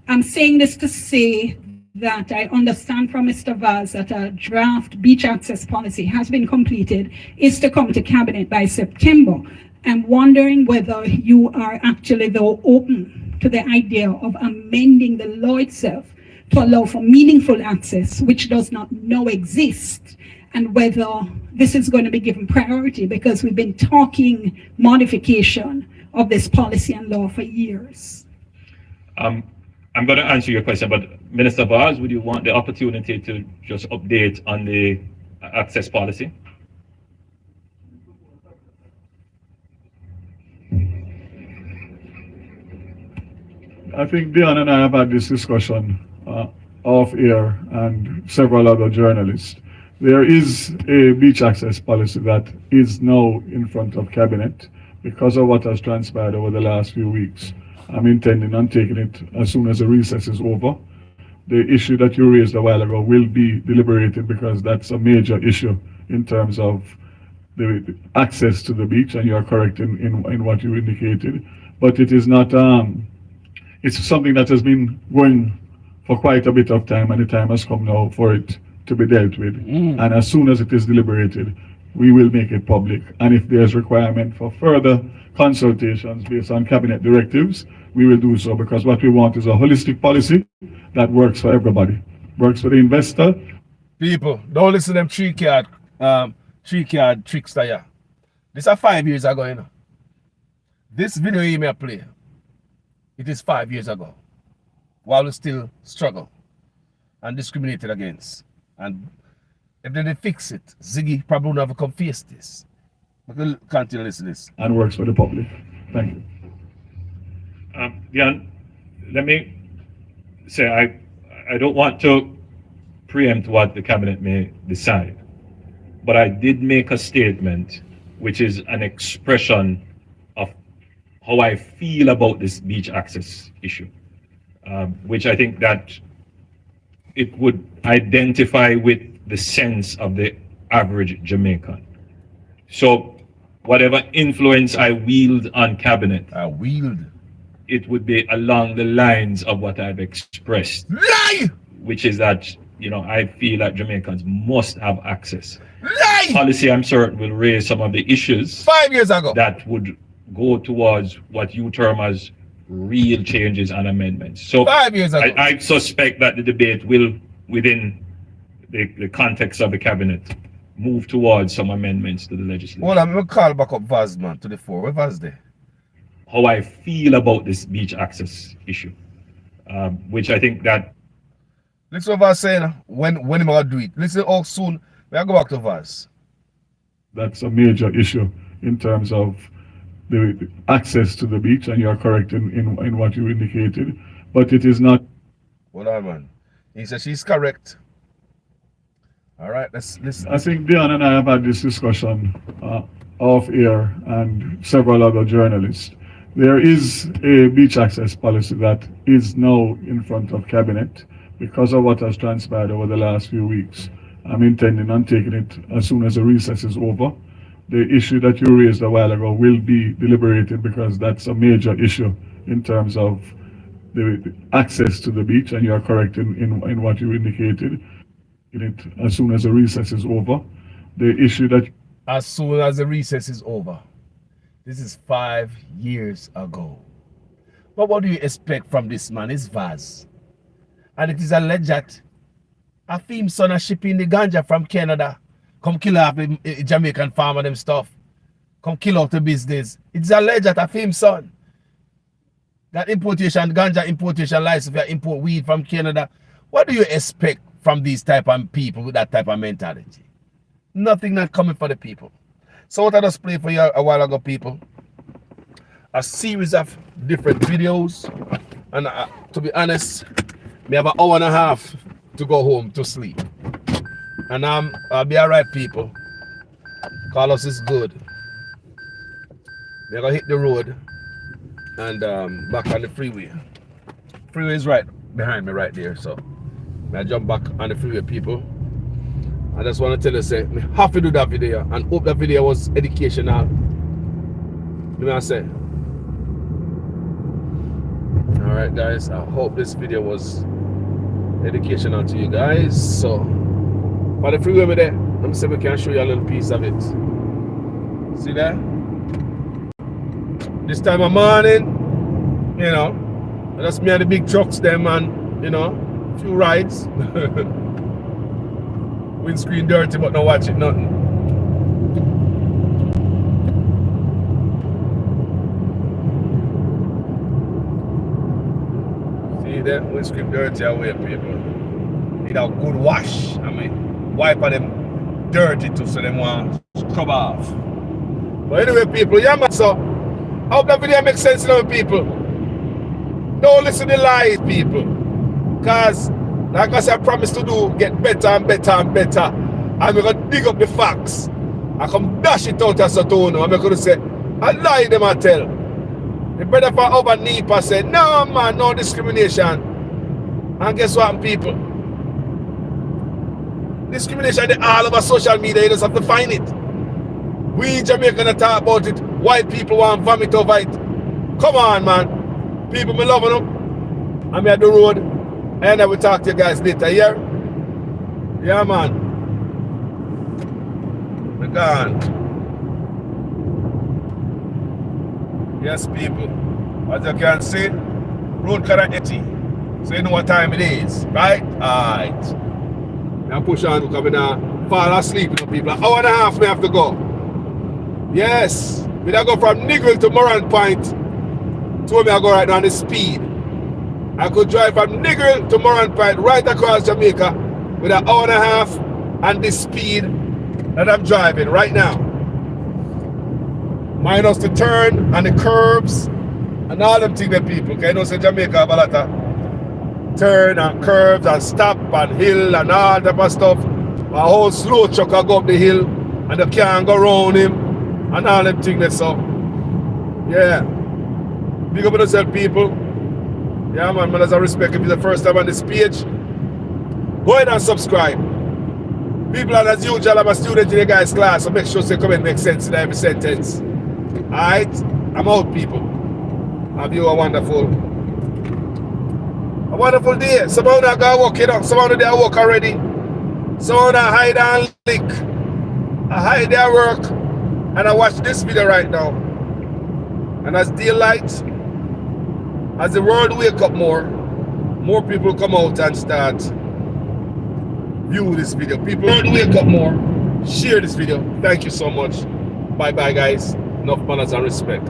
Speaker 2: I'm saying this to say that I understand from Mr. Vaz that a draft beach access policy has been completed, is to come to cabinet by September. I'm wondering whether you are actually though open to the idea of amending the law itself to allow for meaningful access, which does not now exist, and whether this is going to be given priority, because we've been talking modification of this policy and law for years.
Speaker 3: I'm going to answer your question, but Minister Vaz, would you want the opportunity to just update on the access policy?
Speaker 4: I think Dion and I have had this discussion off air and several other journalists. There is a beach access policy that is now in front of cabinet because of what has transpired over the last few weeks. I'm intending on taking it as soon as the recess is over. the issue that you raised a while ago will be deliberated because that's a major issue in terms of the access to the beach, and you are correct in what you indicated. But it is not, it's something that has been going for quite a bit of time, and the time has come now for it to be dealt with. And as soon as it is deliberated, we will make it public. And if there's requirement for further consultations based on cabinet directives, we will do so, because what we want is a holistic policy that works for everybody. Works for the investor.
Speaker 1: People, don't listen to them three-card trickster here. This is 5 years ago, you know. This video you may play, it is 5 years ago, while we still struggle and discriminated against. And if they didn't fix it, Ziggy probably would never come face this. But we'll continue to listen to this.
Speaker 4: And works for the public. Thank you.
Speaker 3: Dion, let me say, I don't want to preempt what the cabinet may decide, but I did make a statement which is an expression of how I feel about this beach access issue, which I think that it would identify with the sense of the average Jamaican. So whatever influence I wield on cabinet, it would be along the lines of what I've expressed.
Speaker 1: Lie!
Speaker 3: Which is that, you know, I feel that Jamaicans must have access. Lie! Policy, I'm certain, will raise some of the issues
Speaker 1: 5 years ago
Speaker 3: that would go towards what you term as real changes and amendments. So
Speaker 1: 5 years ago.
Speaker 3: I suspect that the debate will, within the context of the cabinet, move towards some amendments to the legislation.
Speaker 1: Well, I'm going to call back up Vaz, man, to the fore. Where Vaz there?
Speaker 3: How I feel about this beach access issue, which I think that...
Speaker 1: Listen to Vaz saying, when am I going to do it? Listen how soon, we go back to Vaz.
Speaker 4: That's a major issue in terms of the access to the beach, and you are correct in what you indicated, but it is not...
Speaker 1: Hold on, man. He said she's correct. All right, let's listen.
Speaker 4: I think Dion and I have had this discussion off air, and several other journalists. There is a beach access policy that is now in front of cabinet because of what has transpired over the last few weeks. I'm intending on taking it as soon as the recess is over. The issue that you raised a while ago will be deliberated because that's a major issue in terms of the access to the beach, and you are correct in what you indicated. As soon as the recess is over, the issue that...
Speaker 1: As soon as the recess is over. This is 5 years ago. But what do you expect from this man? It's Vaz. And it is alleged that a theme son are shipping the ganja from Canada. Come kill off the Jamaican farmer them stuff. Come kill out the business. It's alleged that a theme son. That importation, ganja importation license, if you import weed from Canada. What do you expect from these type of people with that type of mentality? Nothing not coming for the people. So what I just played for you a while ago, people, a series of different videos, and to be honest, we have an hour and a half to go home to sleep, and I'll be alright, people. Carlos is good. We're gonna hit the road and back on the freeway. Freeway is right behind me right there, so I jump back on the freeway, people. I just want to tell you, say, we have to do that video, and hope that video was educational. You know what I say? Alright, guys, I hope this video was educational to you guys. So, for the freeway over there, let me see if we can show you a little piece of it. See that? This time of morning, you know, that's me and the big trucks there, man. You know, a few rides. Windscreen dirty, but not watch it, nothing. See that? Windscreen dirty away, people. Need a good wash. I mean, wipe them dirty too, so them want to scrub off. But anyway, people, yeah, man, so I hope that video makes sense to you, people. Don't listen to lies, people. Because like I said, I promise to do, get better and better and better. And we're going to dig up the facts. I come dash it out as a tone. I'm going to say, I lie them I tell. The brother from over Nipa said, no man, no discrimination. And guess what, people? Discrimination is all over social media. You just have to find it. We in Jamaica gonna talk about it. White people want vomit over it. Come on, man. People, me loving them. I'm at the road. And I will talk to you guys later, yeah? Yeah, man. We're gone. Yes, people. As you can see, road kind of empty. So you know what time it is, right? Alright. Now push on to come in and fall asleep, you know, people. An hour and a half me have to go. Yes. We don't go from Niggle to Moran Point. Told me I go right down the speed. I could drive from Niggle to Moran Point right across Jamaica with an hour and a half and the speed that I'm driving right now. Minus the turn and the curves and all them things that people. Okay, you know, say Jamaica have a lot of turn and curves and stop and hill and all type of stuff. A whole slow truck will go up the hill and they can't go around him and all them things that so. Yeah. Big up on yourself, people. Yeah, man, as I respect, if it's the first time on this page, go ahead and subscribe. People, and as usual, I'm a student in the guys' class, so make sure the comment makes sense in every sentence. Alright? I'm out, people. Have you a wonderful day. Some of them go walk, you know. Some of them they walk already. Some of them hide and lick. I hide their work. And I watch this video right now. And as daylight, as the world wake up more people come out and start view this video. People wake up more, share this video. Thank you so much. Bye bye, guys. Enough manners and respect.